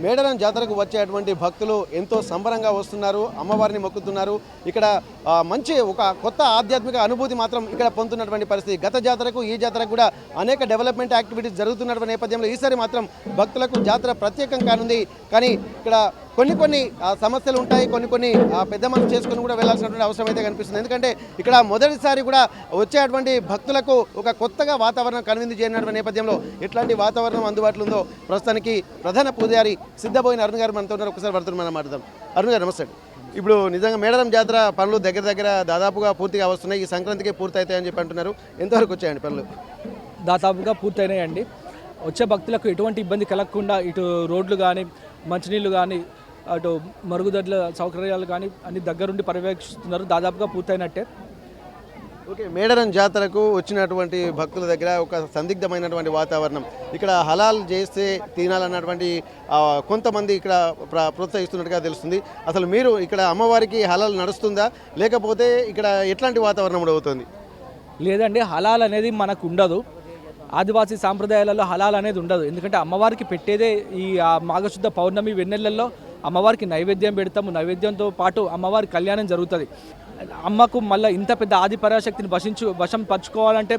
మేడారం జాతరకు వచ్చేటువంటి భక్తులు ఎంతో సంబరంగా వస్తున్నారు, అమ్మవారిని మొక్కుతున్నారు. ఇక్కడ మంచి ఒక కొత్త ఆధ్యాత్మిక అనుభూతి మాత్రం ఇక్కడ పొందుతున్నటువంటి పరిస్థితి. గత జాతరకు ఈ జాతరకు కూడా అనేక డెవలప్మెంట్ యాక్టివిటీస్ జరుగుతున్నటువంటి నేపథ్యంలో ఈసారి మాత్రం భక్తులకు జాతర ప్రత్యేకం కానుంది. కానీ ఇక్కడ కొన్ని సమస్యలు ఉంటాయి, కొన్ని పెద్ద మనసు చేసుకుని కూడా వెళ్లాల్సినటువంటి అవసరం అయితే కనిపిస్తుంది. ఎందుకంటే ఇక్కడ మొదటిసారి కూడా వచ్చేటువంటి భక్తులకు ఒక కొత్తగా వాతావరణం కనువిందు చేయనటువంటి నేపథ్యంలో ఎట్లాంటి వాతావరణం అందుబాటులో ఉందో ప్రస్తుతానికి ప్రధాన పూజారి సిద్ధబోయిన అరుణ్ గారు మనతో ఉన్నారు. ఒకసారి వర్తలు మనం మాట్లాడదాం. అరుణ్ గారు నమస్తే. ఇప్పుడు నిజంగా మేడారం జాతర పనులు దగ్గర దాదాపుగా పూర్తిగా వస్తున్నాయి. ఈ సంక్రాంతికి పూర్తి అవుతాయని చెప్పి అంటున్నారు. ఎంతవరకు వచ్చాయండి పనులు? దాదాపుగా పూర్తయినాయండి. వచ్చే భక్తులకు ఎటువంటి ఇబ్బంది కలగకుండా ఇటు రోడ్లు కానీ, మంచినీళ్ళు కానీ, అటు మరుగుదొడ్ల సౌకర్యాలు కానీ అన్ని దగ్గరుండి పర్యవేక్షిస్తున్నారు. దాదాపుగా పూర్తయినట్టే. ఓకే, మేడారం జాతరకు వచ్చినటువంటి భక్తుల దగ్గర ఒక సందిగ్ధమైనటువంటి వాతావరణం. ఇక్కడ హలాల్ చేస్తే తినాలన్నటువంటి కొంతమంది ఇక్కడ ప్రోత్సహిస్తున్నట్టుగా తెలుస్తుంది. అసలు మీరు ఇక్కడ అమ్మవారికి హలాల్ నడుస్తుందా, లేకపోతే ఇక్కడ ఎట్లాంటి వాతావరణం అవుతుంది? లేదండి, హలాల్ అనేది మనకు ఉండదు. ఆదివాసీ సాంప్రదాయాలలో హలాల్ అనేది ఉండదు. ఎందుకంటే అమ్మవారికి పెట్టేదే ఈ మాఘశుద్ధ పౌర్ణమి వెన్నెలల్లో అమ్మవారికి నైవేద్యం పెడతాము. నైవేద్యంతో పాటు అమ్మవారి కళ్యాణం జరుగుతుంది. అమ్మకు మళ్ళీ ఇంత పెద్ద ఆది పరాశక్తిని వశం పరచుకోవాలంటే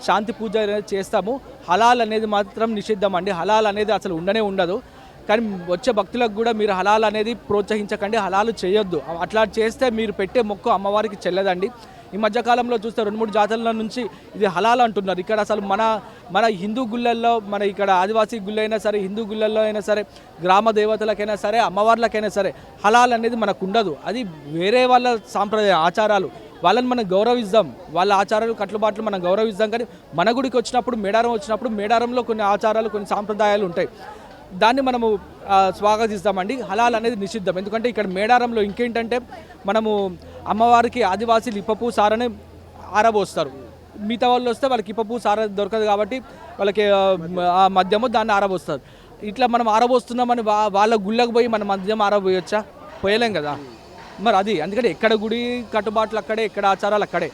శాంతి పూజ అనేది చేస్తాము. హలాల్ అనేది మాత్రం నిషిద్ధం అండి. హలాల్ అనేది అసలు ఉండనే ఉండదు. కానీ వచ్చే భక్తులకు కూడా మీరు హలాల్ అనేది ప్రోత్సహించకండి, హలాలు చేయొద్దు. అట్లా చేస్తే మీరు పెట్టే మొక్కు అమ్మవారికి చెల్లదండి. ఈ మధ్యకాలంలో చూస్తే 2-3 జాతరల నుంచి ఇది హలాల్ అంటున్నారు. ఇక్కడ అసలు మన హిందూ గుళ్ళల్లో, మన ఇక్కడ ఆదివాసీ గుళ్ళు అయినా సరే, హిందూ గుళ్ళల్లో అయినా సరే, గ్రామ దేవతలకైనా సరే, అమ్మవార్లకైనా సరే హలాల్ అనేది మనకు ఉండదు. అది వేరే వాళ్ళ సాంప్రదాయ ఆచారాలు. వాళ్ళని మనం గౌరవిద్దాం, వాళ్ళ ఆచారాలు కట్టుబాట్లు మనం గౌరవిద్దాం. కానీ మన గుడికి వచ్చినప్పుడు, మేడారం వచ్చినప్పుడు, మేడారంలో కొన్ని ఆచారాలు, కొన్ని సాంప్రదాయాలు ఉంటాయి. దాన్ని మనము స్వాగతిస్తామండి. హలాల్ అనేది నిషిద్ధం. ఎందుకంటే ఇక్కడ మేడారంలో ఇంకేంటంటే మనము అమ్మవారికి ఆదివాసీలు ఇప్పపూ సారని ఆరబోస్తారు. మిగతా వాళ్ళు వస్తే వాళ్ళకి ఇప్పపూ సార దొరకదు కాబట్టి వాళ్ళకి ఆ మద్యము దాన్ని ఆరబోస్తారు. ఇట్లా మనం ఆరబోస్తున్నామని వాళ్ళ గుళ్ళకు పోయి మన మద్యం ఆరబోయొచ్చా? పోయలేం కదా. మరి అది అందుకని ఎక్కడ గుడి కట్టుబాట్లు అక్కడే, ఎక్కడ ఆచారాలు అక్కడే.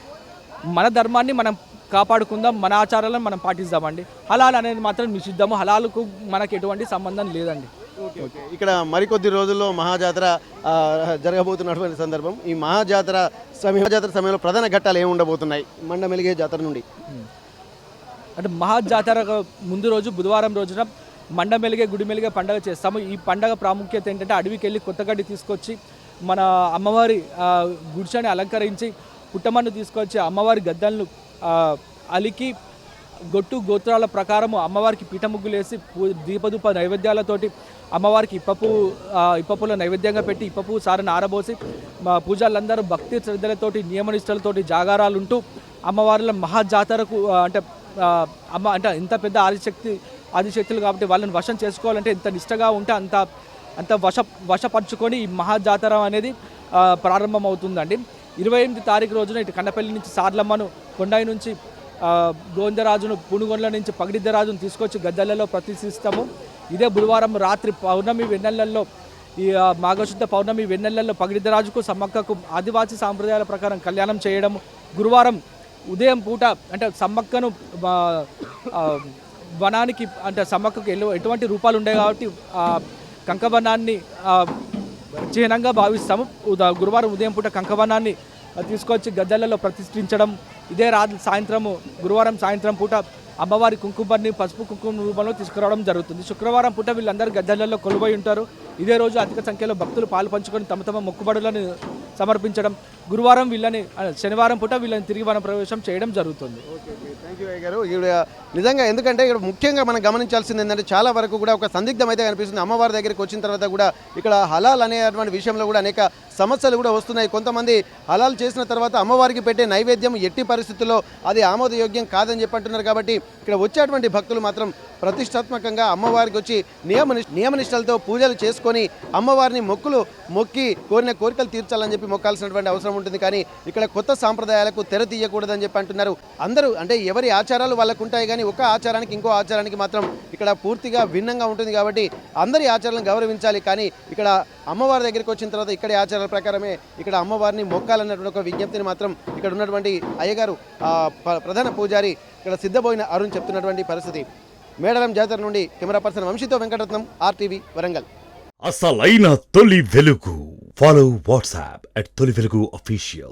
మన ధర్మాన్ని మనం కాపాడుకుందాం, మన ఆచారాలను మనం పాటిస్తామండి. హలాల్ అనేది మాత్రం నిషిద్ధము. హలాలకు మనకు ఎటువంటి సంబంధం లేదండి. ఇక్కడ మరికొద్ది రోజుల్లో మహాజాతర జరగబోతున్నటువంటి సందర్భం. ఈ మహాజాతర సమయంలో ప్రధాన ఘట్టాలు ఏమి ఉండబోతున్నాయి మండమెలిగే జాతర నుండి? అంటే మహాజాతర ముందు రోజు బుధవారం రోజున మండమెలిగే గుడిమెలిగే పండుగ చేస్తాము. ఈ పండుగ ప్రాముఖ్యత ఏంటంటే అడవికి వెళ్ళి కొత్త గడ్డి తీసుకొచ్చి మన అమ్మవారి గుడిసెని అలంకరించి పుట్టమన్ను తీసుకొచ్చి అమ్మవారి గద్దలను అలికి గోత్రాల ప్రకారము అమ్మవారికి పీఠ ముగ్గులు వేసి దీపధూప నైవేద్యాలతోటి అమ్మవారికి ఇప్పపుల నైవేద్యంగా పెట్టి ఇప్పపు సారని ఆరబోసి పూజలందరూ భక్తి శ్రద్ధలతోటి నియమనిష్టలతోటి జాగారాలు ఉంటూ అమ్మవారిలో మహాజాతరకు అంటే ఇంత పెద్ద ఆదిశక్తులు కాబట్టి వాళ్ళని వశం చేసుకోవాలంటే ఇంత నిష్టగా ఉంటే అంత వశపరుచుకొని ఈ మహాజాతర అనేది ప్రారంభమవుతుందండి. 28 తారీఖు రోజున ఇటు కన్నపల్లి నుంచి సార్లమ్మను, కొండాయి నుంచి గోవిందరాజును, పునుగొండ్ల నుంచి పగిడిద్దరాజును తీసుకొచ్చి గద్దెలలో ప్రతిష్ఠిస్తాము. ఇదే బుధవారం రాత్రి పౌర్ణమి వెన్నెలల్లో, ఈ మాఘశుద్ధ పౌర్ణమి వెన్నెలల్లో పగిడిద్దరాజుకు సమ్మక్కకు ఆదివాసీ సాంప్రదాయాల ప్రకారం కళ్యాణం చేయడం. గురువారం ఉదయం పూట అంటే సమ్మక్కను వనానికి, అంటే సమ్మక్కకు ఎటువంటి రూపాలు ఉండేవి కాబట్టి కంకవనాన్ని చిహ్నంగా భావిస్తాము. గురువారం ఉదయం పూట కంకవనాన్ని తీసుకొచ్చి గద్దెలలో ప్రతిష్ఠించడం. ఇదే గురువారం సాయంత్రం పూట అమ్మవారి కుంకుమని పసుపు కుంకుమ రూపంలో తీసుకురావడం జరుగుతుంది. శుక్రవారం పూట వీళ్ళందరూ గద్దెలలో కొలువై ఉంటారు. ఇదే రోజు అధిక సంఖ్యలో భక్తులు పాలు పంచుకొని తమ మొక్కుబడులను సమర్పించడం. గురువారం శనివారం పూట వీళ్ళని తిరిగి వన ప్రవేశం చేయడం జరుగుతుంది. థ్యాంక్ యూ గారు. నిజంగా ఎందుకంటే ఇక్కడ ముఖ్యంగా మనం గమనించాల్సింది ఏంటంటే చాలా వరకు కూడా ఒక సందిగ్ధం అయితే కనిపిస్తుంది. అమ్మవారి దగ్గరికి వచ్చిన తర్వాత కూడా ఇక్కడ హలాల్ అనేటువంటి విషయంలో కూడా అనేక సమస్యలు కూడా వస్తున్నాయి. కొంతమంది హలాల్ చేసిన తర్వాత అమ్మవారికి పెట్టే నైవేద్యం ఎట్టి పరిస్థితుల్లో అది ఆమోదయోగ్యం కాదని చెప్పి అంటున్నారు. కాబట్టి ఇక్కడ వచ్చేటువంటి భక్తులు మాత్రం ప్రతిష్టాత్మకంగా అమ్మవారికి వచ్చి నియమనిష్టలతో పూజలు చేసుకొని అమ్మవారిని మొక్కి కోరిన కోరికలు తీర్చాలని చెప్పి మొక్కాల్సినటువంటి అవసరం ఉంటుంది. కానీ ఇక్కడ కొత్త సాంప్రదాయాలకు తెర తీయకూడదని చెప్పి అంటున్నారు. అందరూ అంటే ఎవరి ఆచారాలు వాళ్ళకు ఉంటాయి, కానీ ఒక ఆచారానికి ఇంకో ఆచారానికి మాత్రం ఇక్కడ పూర్తిగా భిన్నంగా ఉంటుంది. కాబట్టి అందరి ఆచారాలను గౌరవించాలి. కానీ ఇక్కడ అమ్మవారి దగ్గరికి వచ్చిన తర్వాత ఇక్కడి ఆచారాల ప్రకారమే ఇక్కడ అమ్మవారిని మొక్కాలన్నటువంటి ఒక విజ్ఞప్తిని మాత్రం ఇక్కడ ఉన్నటువంటి అయ్యగారు ప్రధాన పూజారి ఇక్కడ సిద్ధబోయిన అరుణ్ చెప్తున్నటువంటి పరిస్థితి. మేడారం జాతర నుండి కెమెరా పర్సన్ వంశీతో వెంకటరత్నం, RTV వరంగల్. అసలైన తొలి వెలుగు. ఫాలో వాట్సాప్ @తొలి వెలుగు official.